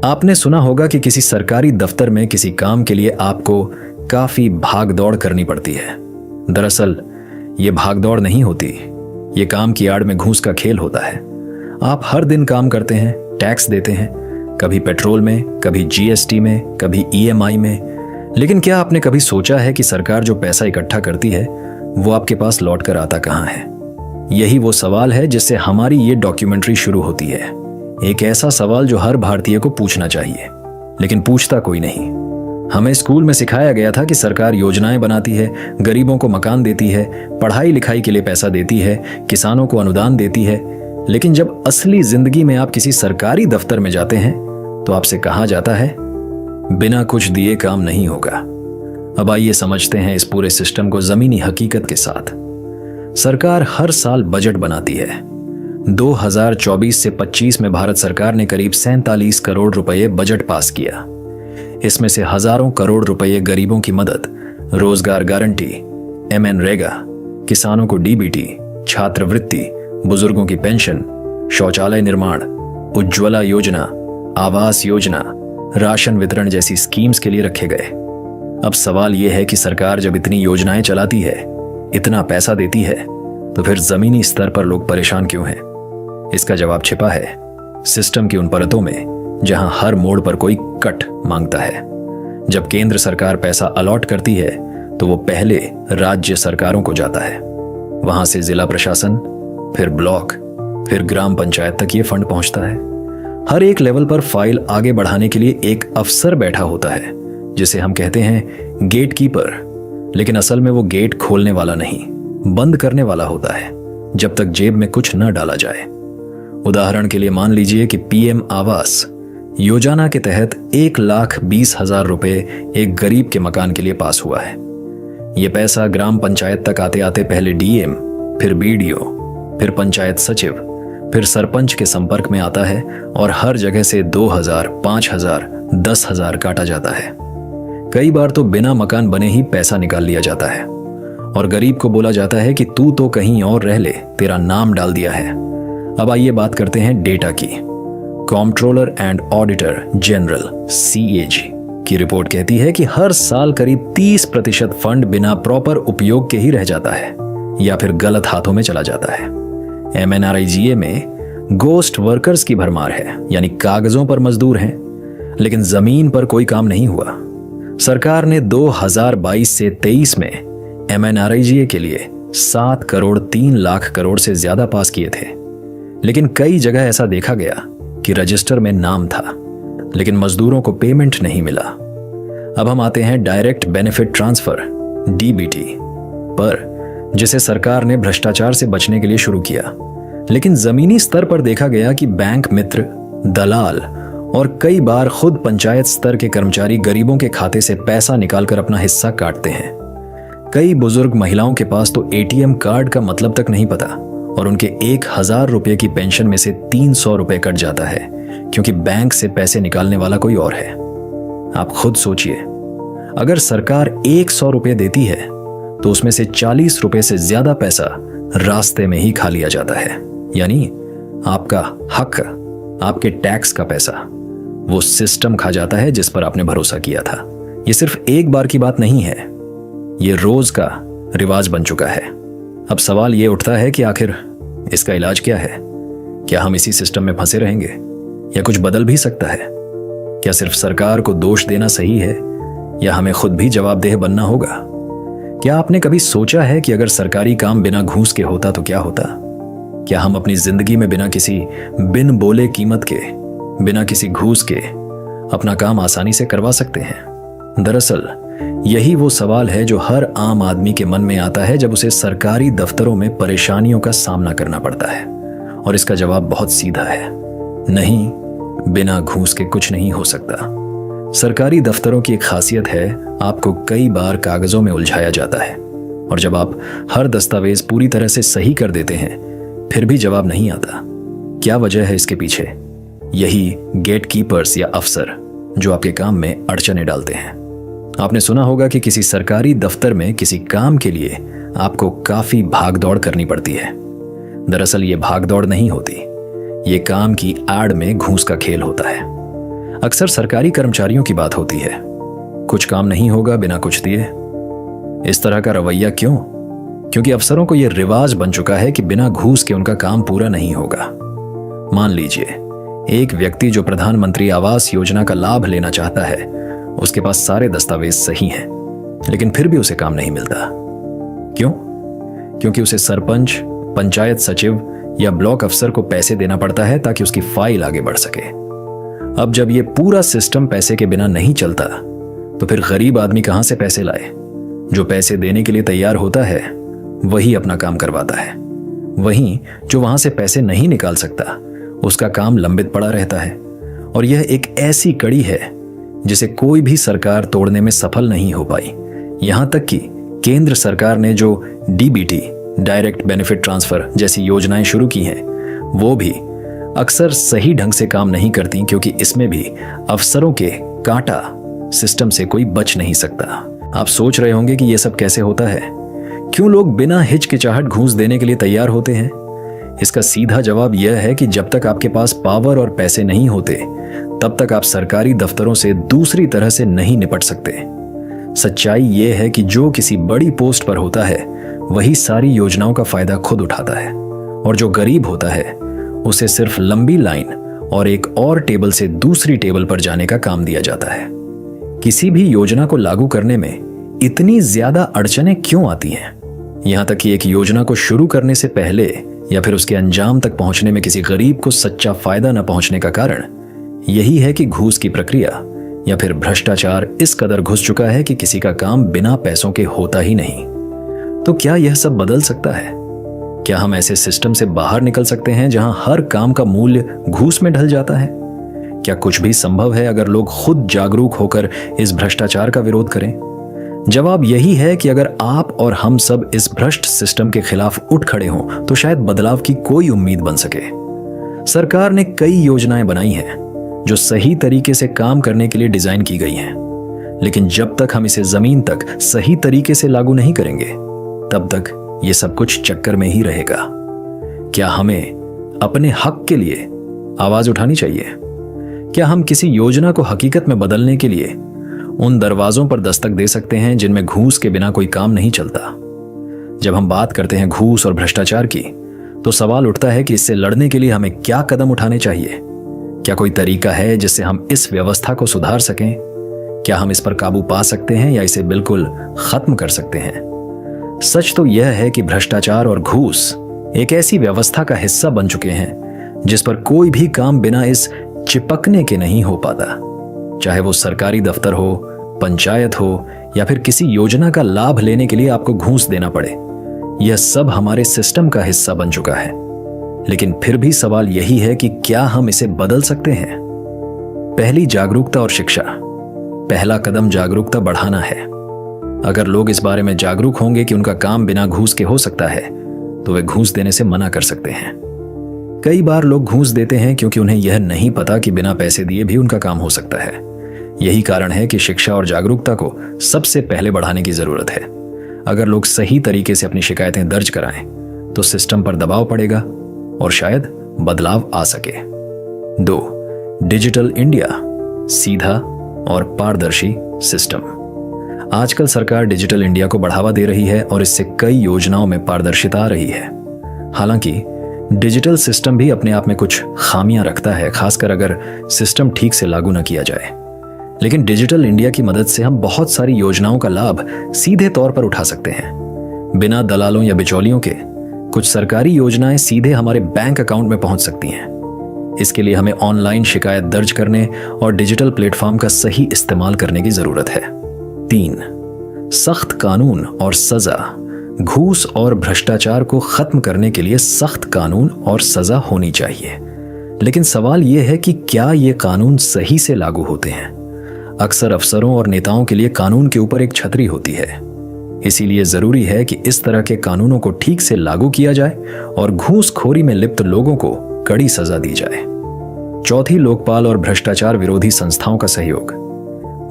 आपने सुना होगा कि किसी सरकारी दफ्तर में किसी काम के लिए आपको काफी भाग दौड़ करनी पड़ती है। दरअसल ये भाग दौड़ नहीं होती, ये काम की आड़ में घूस का खेल होता है। आप हर दिन काम करते हैं, टैक्स देते हैं, कभी पेट्रोल में, कभी जीएसटी में, कभी ईएमआई में। लेकिन क्या आपने कभी सोचा है कि सरकार जो पैसा इकट्ठा करती है वो आपके पास लौट कर आता कहाँ है? यही वो सवाल है जिससे हमारी ये डॉक्यूमेंट्री शुरू होती है। एक ऐसा सवाल जो हर भारतीय को पूछना चाहिए, लेकिन पूछता कोई नहीं। हमें स्कूल में सिखाया गया था कि सरकार योजनाएं बनाती है, गरीबों को मकान देती है, पढ़ाई लिखाई के लिए पैसा देती है, किसानों को अनुदान देती है। लेकिन जब असली जिंदगी में आप किसी सरकारी दफ्तर में जाते हैं तो आपसे कहा जाता है बिना कुछ दिए काम नहीं होगा। अब आइए समझते हैं इस पूरे सिस्टम को जमीनी हकीकत के साथ। सरकार हर साल बजट बनाती है। 2024 से 25 में भारत सरकार ने करीब 47 करोड़ रुपए बजट पास किया। इसमें से हजारों करोड़ रुपए गरीबों की मदद, रोजगार गारंटी, MNरेगा, किसानों को डीबीटी, छात्रवृत्ति, बुजुर्गों की पेंशन, शौचालय निर्माण, उज्ज्वला योजना, आवास योजना, राशन वितरण जैसी स्कीम्स के लिए रखे गए। अब सवाल यह है कि सरकार जब इतनी योजनाएं चलाती है, इतना पैसा देती है, तो फिर जमीनी स्तर पर लोग परेशान क्यों हैं? इसका जवाब छिपा है सिस्टम की उन परतों में जहां हर मोड़ पर कोई कट मांगता है। जब केंद्र सरकार पैसा अलॉट करती है तो वो पहले राज्य सरकारों को जाता है, वहां से जिला प्रशासन, फिर ब्लॉक, फिर ग्राम पंचायत तक ये फंड पहुंचता है। हर एक लेवल पर फाइल आगे बढ़ाने के लिए एक अफसर बैठा होता है जिसे हम कहते हैं गेट कीपर। लेकिन असल में वो गेट खोलने वाला नहीं, बंद करने वाला होता है जब तक जेब में कुछ न डाला जाए। उदाहरण के लिए मान लीजिए कि PM आवास योजना के तहत 1,20,000 रुपए एक गरीब के मकान के लिए पास हुआ है। यह पैसा ग्राम पंचायत तक आते आते पहले DM, फिर BDO, फिर पंचायत सचिव, फिर सरपंच के संपर्क में आता है और हर जगह से 2,000, 5,000, 10,000 काटा जाता है। कई बार तो बिना मकान बने ही पैसा निकाल लिया जाता है और गरीब को बोला जाता है कि तू तो कहीं और रह ले, तेरा नाम डाल दिया है। अब आइए बात करते हैं डेटा की। Controller and auditor general CAG की रिपोर्ट कहती है कि हर साल करीब 30% फंड बिना प्रॉपर उपयोग के ही रह जाता है या फिर गलत हाथों में चला जाता है। MNREGA में गोस्ट वर्कर्स की भरमार है, यानी कागजों पर मजदूर हैं लेकिन जमीन पर कोई काम नहीं हुआ। सरकार ने 2022 से 23 में MNREGA के लिए 7 करोड़ 3 लाख करोड़ से ज्यादा पास किए थे। लेकिन कई जगह ऐसा देखा गया कि रजिस्टर में नाम था लेकिन मजदूरों को पेमेंट नहीं मिला। अब हम आते हैं डायरेक्ट बेनिफिट ट्रांसफर DBT पर, जिसे सरकार ने भ्रष्टाचार से बचने के लिए शुरू किया। लेकिन जमीनी स्तर पर देखा गया कि बैंक मित्र, दलाल और कई बार खुद पंचायत स्तर के कर्मचारी गरीबों के खाते से पैसा निकालकर अपना हिस्सा काटते हैं। कई बुजुर्ग महिलाओं के पास तो ATM कार्ड का मतलब तक नहीं पता और उनके 1,000 रुपए की पेंशन में से 300 रुपए कट जाता है क्योंकि बैंक से पैसे निकालने वाला कोई और है। आप खुद सोचिए, अगर सरकार 100 रुपए देती है तो उसमें से 40 रुपए से ज्यादा पैसा रास्ते में ही खा लिया जाता है। यानी आपका हक, आपके टैक्स का पैसा वो सिस्टम खा जाता है जिस पर आपने भरोसा किया था। ये सिर्फ एक बार की बात नहीं है, ये रोज का रिवाज बन चुका है। अब सवाल ये उठता है कि आखिर इसका इलाज क्या है? क्या हम इसी सिस्टम में फंसे रहेंगे या कुछ बदल भी सकता है? क्या सिर्फ सरकार को दोष देना सही है या हमें खुद भी जवाबदेह बनना होगा? क्या आपने कभी सोचा है कि अगर सरकारी काम बिना घूस के होता तो क्या होता? क्या हम अपनी जिंदगी में बिन बोले कीमत के, बिना किसी घूस के अपना काम आसानी से करवा सकते हैं? दरअसल यही वो सवाल है जो हर आम आदमी के मन में आता है जब उसे सरकारी दफ्तरों में परेशानियों का सामना करना पड़ता है। और इसका जवाब बहुत सीधा है, नहीं, बिना घूस के कुछ नहीं हो सकता। सरकारी दफ्तरों की एक खासियत है, आपको कई बार कागजों में उलझाया जाता है और जब आप हर दस्तावेज पूरी तरह से सही कर देते हैं फिर भी जवाब नहीं आता। क्या वजह है इसके पीछे? यही गेट कीपर्स या अफसर जो आपके काम में अड़चने डालते हैं। आपने सुना होगा कि किसी सरकारी दफ्तर में किसी काम के लिए आपको काफी भागदौड़ करनी पड़ती है। दरअसल ये भागदौड़ नहीं होती, ये काम की आड़ में घूस का खेल होता है। अक्सर सरकारी कर्मचारियों की बात होती है, कुछ काम नहीं होगा बिना कुछ दिए। इस तरह का रवैया क्यों? क्योंकि अफसरों को यह रिवाज बन चुका है कि बिना घूस के उनका काम पूरा नहीं होगा। मान लीजिए एक व्यक्ति जो प्रधानमंत्री आवास योजना का लाभ लेना चाहता है, उसके पास सारे दस्तावेज सही हैं, लेकिन फिर भी उसे काम नहीं मिलता। क्यों? क्योंकि उसे सरपंच, पंचायत सचिव या ब्लॉक अफसर को पैसे देना पड़ता है ताकि उसकी फाइल आगे बढ़ सके। अब जब यह पूरा सिस्टम पैसे के बिना नहीं चलता, तो फिर गरीब आदमी कहां से पैसे लाए? जो पैसे देने के लिए तैयार होता है वही अपना काम करवाता है। वहीं जो वहां से पैसे नहीं निकाल सकता, उसका काम लंबित पड़ा रहता है। और यह एक ऐसी कड़ी है जिसे कोई भी सरकार तोड़ने में सफल नहीं हो पाई। यहां तक कि केंद्र सरकार ने जो डीबीटी, डायरेक्ट बेनिफिट ट्रांसफर जैसी योजनाएं शुरू की हैं, वो भी अक्सर सही ढंग से काम नहीं करती, क्योंकि इसमें भी अफसरों के कांटा सिस्टम से कोई बच नहीं सकता। आप सोच रहे होंगे कि यह सब कैसे होता है, क्यों लोग बिना हिचकिचाहट घूस देने के लिए तैयार होते हैं? इसका सीधा जवाब यह है कि जब तक आपके पास पावर और पैसे नहीं होते, तब तक आप सरकारी दफ्तरों से दूसरी तरह से नहीं निपट सकते। सच्चाई यह है कि जो किसी बड़ी पोस्ट पर होता है, वही सारी योजनाओं का फायदा खुद उठाता है, और जो गरीब होता है उसे सिर्फ लंबी लाइन और एक और टेबल से दूसरी टेबल पर जाने का काम दिया जाता है। किसी भी योजना को लागू करने में इतनी ज्यादा अड़चनें क्यों आती हैं? यहां तक कि एक योजना को शुरू करने से पहले या फिर उसके अंजाम तक पहुंचने में किसी गरीब को सच्चा फायदा न पहुंचने का कारण यही है कि घूस की प्रक्रिया या फिर भ्रष्टाचार इस कदर घुस चुका है कि किसी का काम बिना पैसों के होता ही नहीं। तो क्या यह सब बदल सकता है? क्या हम ऐसे सिस्टम से बाहर निकल सकते हैं जहां हर काम का मूल्य घूस में ढल जाता है? क्या कुछ भी संभव है अगर लोग खुद जागरूक होकर इस भ्रष्टाचार का विरोध करें? जवाब यही है कि अगर आप और हम सब इस भ्रष्ट सिस्टम के खिलाफ उठ खड़े हों, तो शायद बदलाव की कोई उम्मीद बन सके। सरकार ने कई योजनाएं बनाई हैं जो सही तरीके से काम करने के लिए डिजाइन की गई हैं, लेकिन जब तक हम इसे जमीन तक सही तरीके से लागू नहीं करेंगे, तब तक ये सब कुछ चक्कर में ही रहेगा। क्या हमें अपने हक के लिए आवाज उठानी चाहिए? क्या हम किसी योजना को हकीकत में बदलने के लिए उन दरवाजों पर दस्तक दे सकते हैं जिनमें घूस के बिना कोई काम नहीं चलता? जब हम बात करते हैं घूस और भ्रष्टाचार की, तो सवाल उठता है कि इससे लड़ने के लिए हमें क्या कदम उठाने चाहिए? क्या कोई तरीका है जिससे हम इस व्यवस्था को सुधार सकें? क्या हम इस पर काबू पा सकते हैं या इसे बिल्कुल खत्म कर सकते हैं? सच तो यह है कि भ्रष्टाचार और घूस एक ऐसी व्यवस्था का हिस्सा बन चुके हैं जिस पर कोई भी काम बिना इस चिपकने के नहीं हो पाता। चाहे वो सरकारी दफ्तर हो, पंचायत हो, या फिर किसी योजना का लाभ लेने के लिए आपको घूस देना पड़े, यह सब हमारे सिस्टम का हिस्सा बन चुका है। लेकिन फिर भी सवाल यही है कि क्या हम इसे बदल सकते हैं? पहली, जागरूकता और शिक्षा। पहला कदम जागरूकता बढ़ाना है। अगर लोग इस बारे में जागरूक होंगे कि उनका काम बिना घूस के हो सकता है, तो वे घूस देने से मना कर सकते हैं। कई बार लोग घूस देते हैं क्योंकि उन्हें यह नहीं पता कि बिना पैसे दिए भी उनका काम हो सकता है। यही कारण है कि शिक्षा और जागरूकता को सबसे पहले बढ़ाने की जरूरत है। अगर लोग सही तरीके से अपनी शिकायतें दर्ज कराएं, तो सिस्टम पर दबाव पड़ेगा और शायद बदलाव आ सके। 2, डिजिटल इंडिया, सीधा और पारदर्शी सिस्टम। आजकल सरकार डिजिटल इंडिया को बढ़ावा दे रही है और इससे कई योजनाओं में पारदर्शिता आ रही है। हालांकि डिजिटल सिस्टम भी अपने आप में कुछ खामियां रखता है, खासकर अगर सिस्टम ठीक से लागू न किया जाए। लेकिन डिजिटल इंडिया की मदद से हम बहुत सारी योजनाओं का लाभ सीधे तौर पर उठा सकते हैं, बिना दलालों या बिचौलियों के। कुछ सरकारी योजनाएं सीधे हमारे बैंक अकाउंट में पहुंच सकती हैं। इसके लिए हमें ऑनलाइन शिकायत दर्ज करने और डिजिटल प्लेटफॉर्म का सही इस्तेमाल करने की जरूरत है। 3, सख्त कानून और सजा। घूस और भ्रष्टाचार को खत्म करने के लिए सख्त कानून और सजा होनी चाहिए, लेकिन सवाल यह है कि क्या ये कानून सही से लागू होते हैं? अक्सर अफसरों और नेताओं के लिए कानून के ऊपर एक छतरी होती है। इसीलिए जरूरी है कि इस तरह के कानूनों को ठीक से लागू किया जाए और घूसखोरी में लिप्त लोगों को कड़ी सजा दी जाए। 4, लोकपाल और भ्रष्टाचार विरोधी संस्थाओं का सहयोग।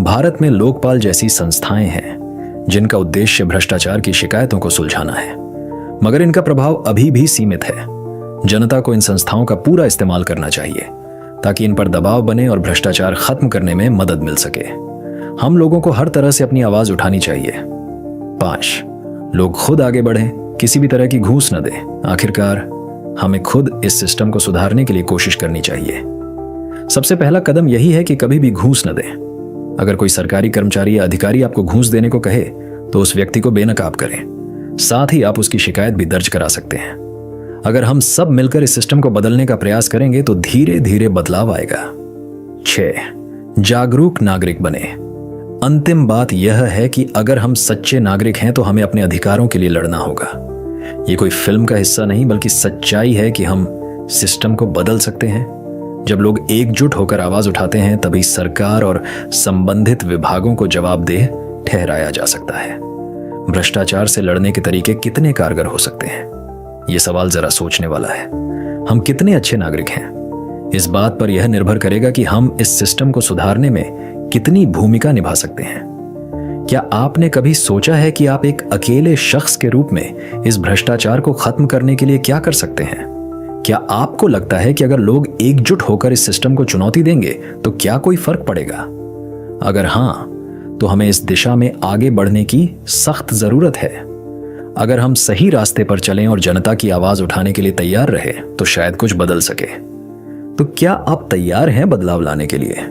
भारत में लोकपाल जैसी संस्थाएं हैं जिनका उद्देश्य भ्रष्टाचार की शिकायतों को सुलझाना है, मगर इनका प्रभाव अभी भी सीमित है। जनता को इन संस्थाओं का पूरा इस्तेमाल करना चाहिए। ताकि इन पर दबाव बने और भ्रष्टाचार खत्म करने में मदद मिल सके। हम लोगों को हर तरह से अपनी आवाज उठानी चाहिए। 5, लोग खुद आगे बढ़ें, किसी भी तरह की घूस न दें। आखिरकार हमें खुद इस सिस्टम को सुधारने के लिए कोशिश करनी चाहिए। सबसे पहला कदम यही है कि कभी भी घूस न दें। अगर कोई सरकारी कर्मचारी या अधिकारी आपको घूस देने को कहे तो उस व्यक्ति को बेनकाब करें। साथ ही आप उसकी शिकायत भी दर्ज करा सकते हैं। अगर हम सब मिलकर इस सिस्टम को बदलने का प्रयास करेंगे तो धीरे धीरे बदलाव आएगा। 6, जागरूक नागरिक बने। अंतिम बात यह है कि अगर हम सच्चे नागरिक हैं तो हमें अपने अधिकारों के लिए लड़ना होगा। ये कोई फिल्म का हिस्सा नहीं बल्कि सच्चाई है कि हम सिस्टम को बदल सकते हैं। जब लोग एकजुट होकर आवाज उठाते हैं तभी सरकार और संबंधित विभागों को जवाबदेह ठहराया जा सकता है। भ्रष्टाचार से लड़ने के तरीके कितने कारगर हो सकते हैं? यह सवाल जरा सोचने वाला है। हम कितने अच्छे नागरिक हैं? इस बात पर यह निर्भर करेगा कि हम इस सिस्टम को सुधारने में कितनी भूमिका निभा सकते हैं। क्या आपने कभी सोचा है कि आप एक अकेले शख्स के रूप में इस भ्रष्टाचार को खत्म करने के लिए क्या कर सकते हैं? क्या आपको लगता है कि अगर लोग एकजुट होकर इस सिस्टम को चुनौती देंगे तो क्या कोई फर्क पड़ेगा? अगर हां, तो हमें इस दिशा में आगे बढ़ने की सख्त जरूरत है। अगर हम सही रास्ते पर चलें और जनता की आवाज उठाने के लिए तैयार रहे तो शायद कुछ बदल सके। तो क्या आप तैयार हैं बदलाव लाने के लिए?